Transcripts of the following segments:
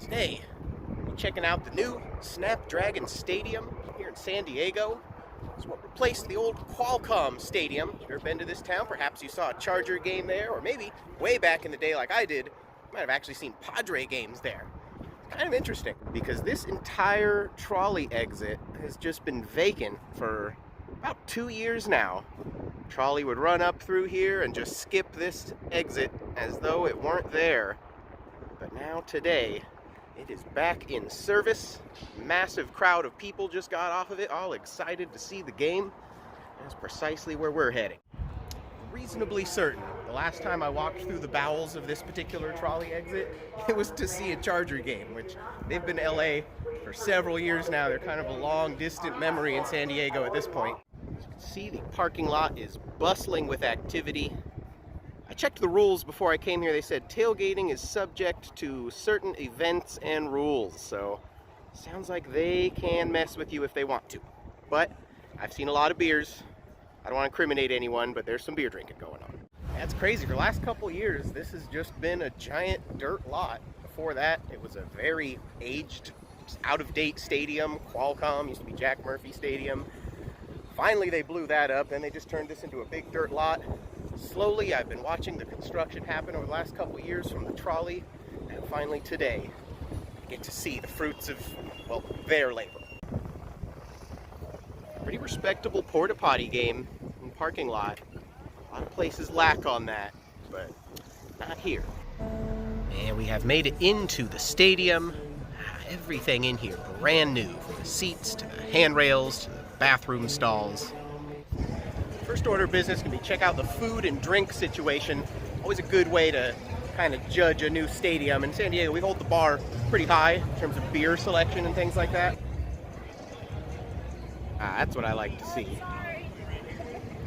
Today, we're checking out the new SnapDragon Stadium here in San Diego. It's what replaced the old Qualcomm Stadium. If you've ever been to this town, perhaps you saw a Charger game there, or maybe way back in the day like I did, you might have actually seen Padre games there. It's kind of interesting because this entire trolley exit has just been vacant for about 2 years now. Trolley would run up through here and just skip this exit as though it weren't there. But now today, it is back in service. Massive crowd of people just got off of it, all excited to see the game. That's precisely where we're heading. Reasonably certain, the last time I walked through the bowels of this particular trolley exit, it was to see a Charger game, which they've been LA for several years now. They're kind of a long, distant memory in San Diego at this point. As you can see, the parking lot is bustling with activity. I checked the rules before I came here. They said tailgating is subject to certain events and rules, so sounds like they can mess with you if they want to. But I've seen a lot of beers. I don't want to incriminate anyone, but there's some beer drinking going on. That's crazy. For the last couple years, this has just been a giant dirt lot. Before that, it was a very aged, out-of-date stadium. Qualcomm used to be Jack Murphy Stadium. Finally, they blew that up, and they just turned this into a big dirt lot. Slowly, I've been watching the construction happen over the last couple years from the trolley, and finally today, I get to see the fruits of, well, their labor. Pretty respectable porta potty game and parking lot. A lot of places lack on that, but not here. And we have made it into the stadium. Everything in here brand new, from the seats to the handrails to the bathroom stalls. First order of business can be check out the food and drink situation. Always a good way to kind of judge a new stadium. In San Diego, we hold the bar pretty high in terms of beer selection and things like that. That's what I like to see.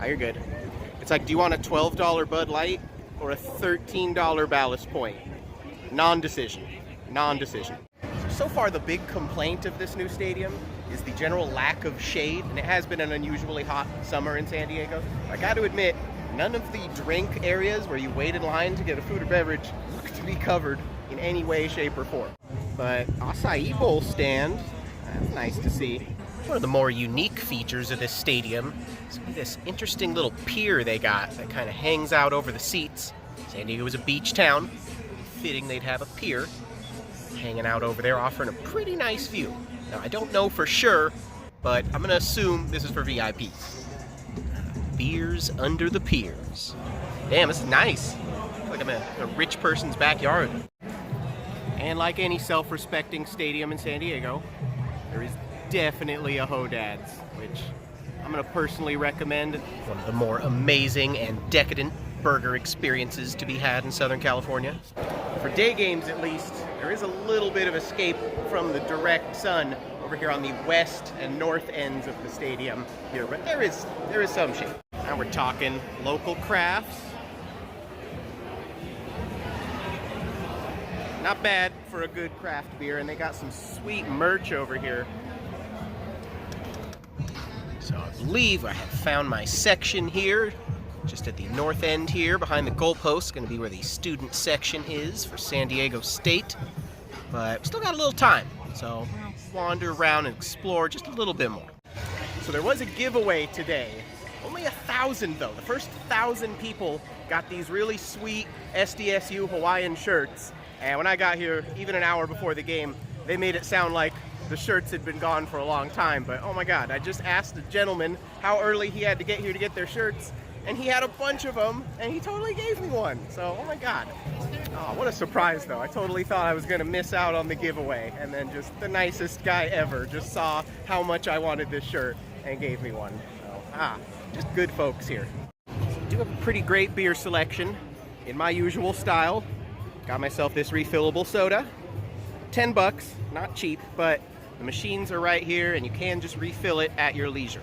You're good. It's like, do you want a $12 Bud Light or a $13 Ballast Point? Non-decision. Non-decision. So far, the big complaint of this new stadium is the general lack of shade, and it has been an unusually hot summer in San Diego. I got to admit, none of the drink areas where you wait in line to get a food or beverage look to be covered in any way, shape, or form. But acai bowl stand, that's nice to see. One of the more unique features of this stadium is this interesting little pier they got that kind of hangs out over the seats. San Diego is a beach town. Fitting they'd have a pier hanging out over there, offering a pretty nice view. Now, I don't know for sure, but I'm going to assume this is for VIPs. Beers under the piers. Damn, this is nice. It's like I'm in a rich person's backyard. And like any self-respecting stadium in San Diego, there is definitely a Hodad's, which I'm going to personally recommend. One of the more amazing and decadent burger experiences to be had in Southern California. For day games, at least, there is a little bit of escape from the direct sun over here on the west and north ends of the stadium here, but there is some shade. Now we're talking local crafts. Not bad for a good craft beer, and they got some sweet merch over here. So I believe I have found my section here, just at the north end here, behind the goalpost. Going to be where the student section is for San Diego State. But we still got a little time, so I'll wander around and explore just a little bit more. So there was a giveaway today. Only 1,000 though. The first 1,000 people got these really sweet SDSU Hawaiian shirts. And when I got here, even an hour before the game, they made it sound like the shirts had been gone for a long time. But oh my God, I just asked a gentleman how early he had to get here to get their shirts, and he had a bunch of them, and he totally gave me one. So, oh my God. Oh, what a surprise, though. I totally thought I was going to miss out on the giveaway, and then just the nicest guy ever just saw how much I wanted this shirt and gave me one. So, just good folks here. I do have a pretty great beer selection in my usual style. Got myself this refillable soda. $10, not cheap, but the machines are right here, and you can just refill it at your leisure.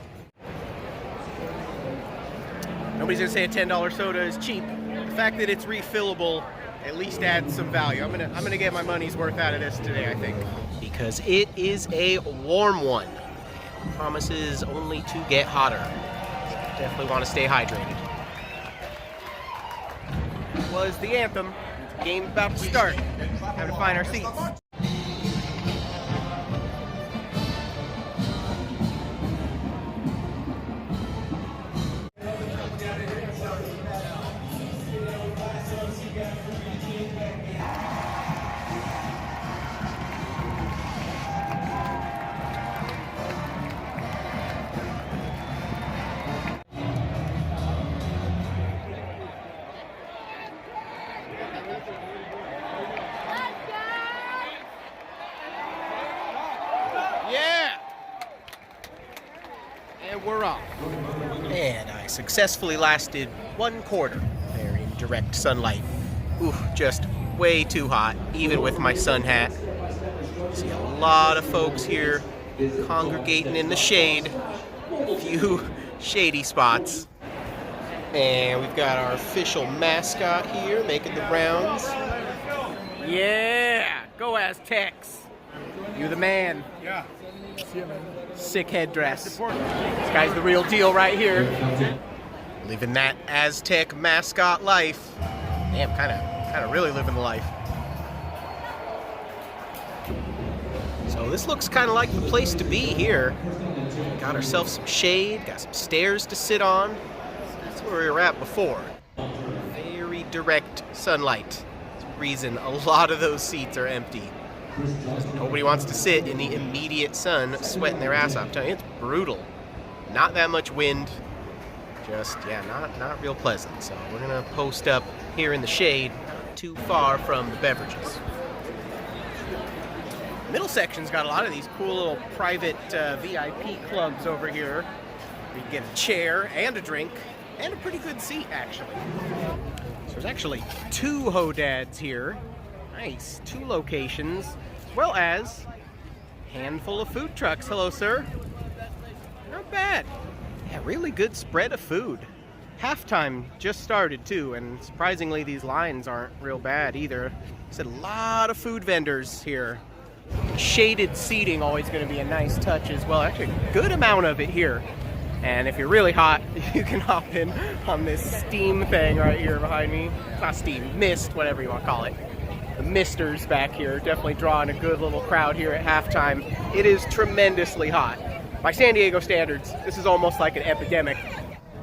Nobody's gonna say a $10 soda is cheap. The fact that it's refillable at least adds some value. I'm gonna get my money's worth out of this today, I think. Because it is a warm one. It promises only to get hotter. Definitely want to stay hydrated. Was the anthem. Game's about to start. Time to find our seats. and we're off. And I successfully lasted 1/4 there in direct sunlight. Ooh, just way too hot, even with my sun hat. See a lot of folks here congregating in the shade. A few shady spots. And we've got our official mascot here making the rounds. Yeah, go Aztecs. You the man. Yeah. Sick headdress. This guy's the real deal right here. Living that Aztec mascot life. Damn, kind of really living the life. So this looks kind of like the place to be here. Got ourselves some shade, got some stairs to sit on. That's where we were at before. Very direct sunlight. That's the reason a lot of those seats are empty. Nobody wants to sit in the immediate sun sweating their ass off. I'm telling you, it's brutal. Not that much wind. Just, yeah, not real pleasant. So we're gonna post up here in the shade, not too far from the beverages. Middle section's got a lot of these cool little private VIP clubs over here. You can get a chair and a drink and a pretty good seat, actually. So there's actually 2 Hodads here. Nice, 2 locations, as well as a handful of food trucks. Hello, sir. Not bad. Yeah, really good spread of food. Halftime just started too, and surprisingly these lines aren't real bad either. Said a lot of food vendors here. Shaded seating always going to be a nice touch as well. Actually, a good amount of it here. And if you're really hot, you can hop in on this steam thing right here behind me. Not steam, mist, whatever you want to call it. The misters back here definitely drawing a good little crowd here at halftime. It is tremendously hot. By San Diego standards, this is almost like an epidemic.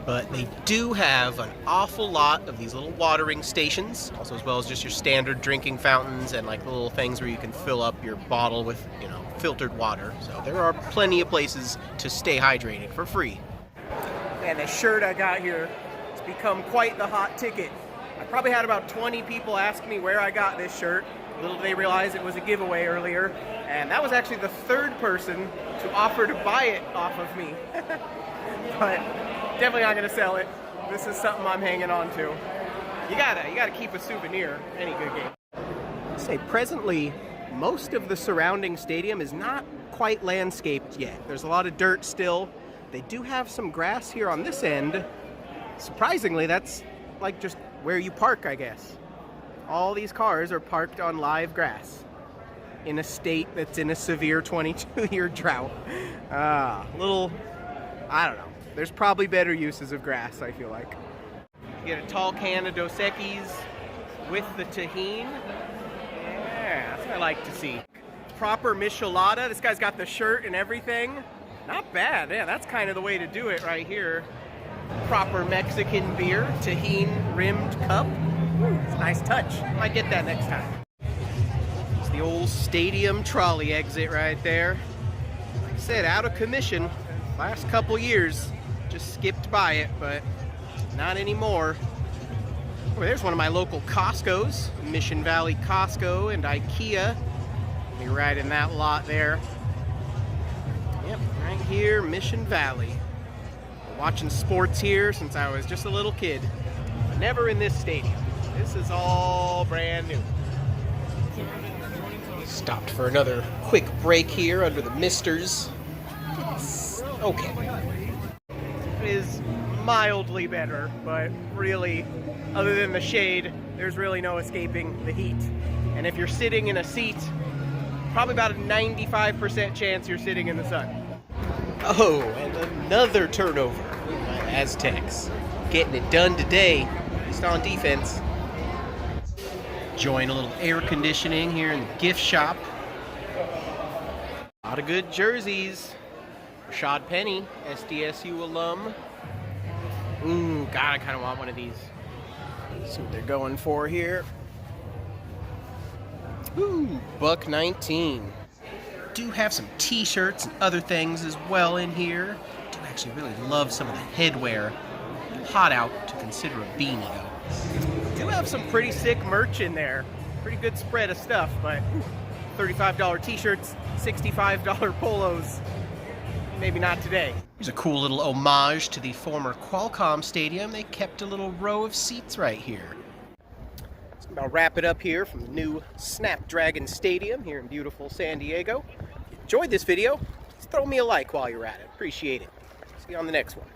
But they do have an awful lot of these little watering stations, also as well as just your standard drinking fountains and like little things where you can fill up your bottle with, filtered water. So there are plenty of places to stay hydrated for free. And the shirt I got here, it's become quite the hot ticket. I probably had about 20 people ask me where I got this shirt. Little did they realize it was a giveaway earlier. And that was actually the 3rd person to offer to buy it off of me. But definitely not gonna sell it. This is something I'm hanging on to. You gotta keep a souvenir any good game. I'd say presently, most of the surrounding stadium is not quite landscaped yet. There's a lot of dirt still. They do have some grass here on this end. Surprisingly, that's like just where you park, I guess. All these cars are parked on live grass in a state that's in a severe 22-year drought. I don't know. There's probably better uses of grass, I feel like. You get a tall can of Dos Equis with the tahini. Yeah, that's what I like to see. Proper michelada. This guy's got the shirt and everything. Not bad. Yeah, that's kind of the way to do it right here. Proper Mexican beer, tahini rimmed cup. It's a nice touch. Might get that next time. It's the old stadium trolley exit right there. Like I said, out of commission. Last couple years, just skipped by it, but not anymore. Oh, there's one of my local Costco's, Mission Valley Costco and IKEA. Be right in that lot there. Yep, right here, Mission Valley. Watching sports here since I was just a little kid, but never in this stadium. This is all brand new. Stopped for another quick break here under the misters. It's okay. It is mildly better, but really, other than the shade, there's really no escaping the heat. And if you're sitting in a seat, probably about a 95% chance you're sitting in the sun. Oh, and another turnover. My Aztecs getting it done today, at least on defense. Enjoying a little air conditioning here in the gift shop. A lot of good jerseys. Rashad Penny, SDSU alum. Ooh, God, I kind of want one of these. Let's see what they're going for here. Ooh, $1.19. Do have some t-shirts and other things as well in here. Do actually really love some of the headwear. Hot out to consider a beanie though. Do have some pretty sick merch in there. Pretty good spread of stuff, but $35 t-shirts, $65 polos. Maybe not today. Here's a cool little homage to the former Qualcomm Stadium. They kept a little row of seats right here. So I'll wrap it up here from the new SnapDragon Stadium here in beautiful San Diego. If you enjoyed this video, just throw me a like while you're at it. Appreciate it. See you on the next one.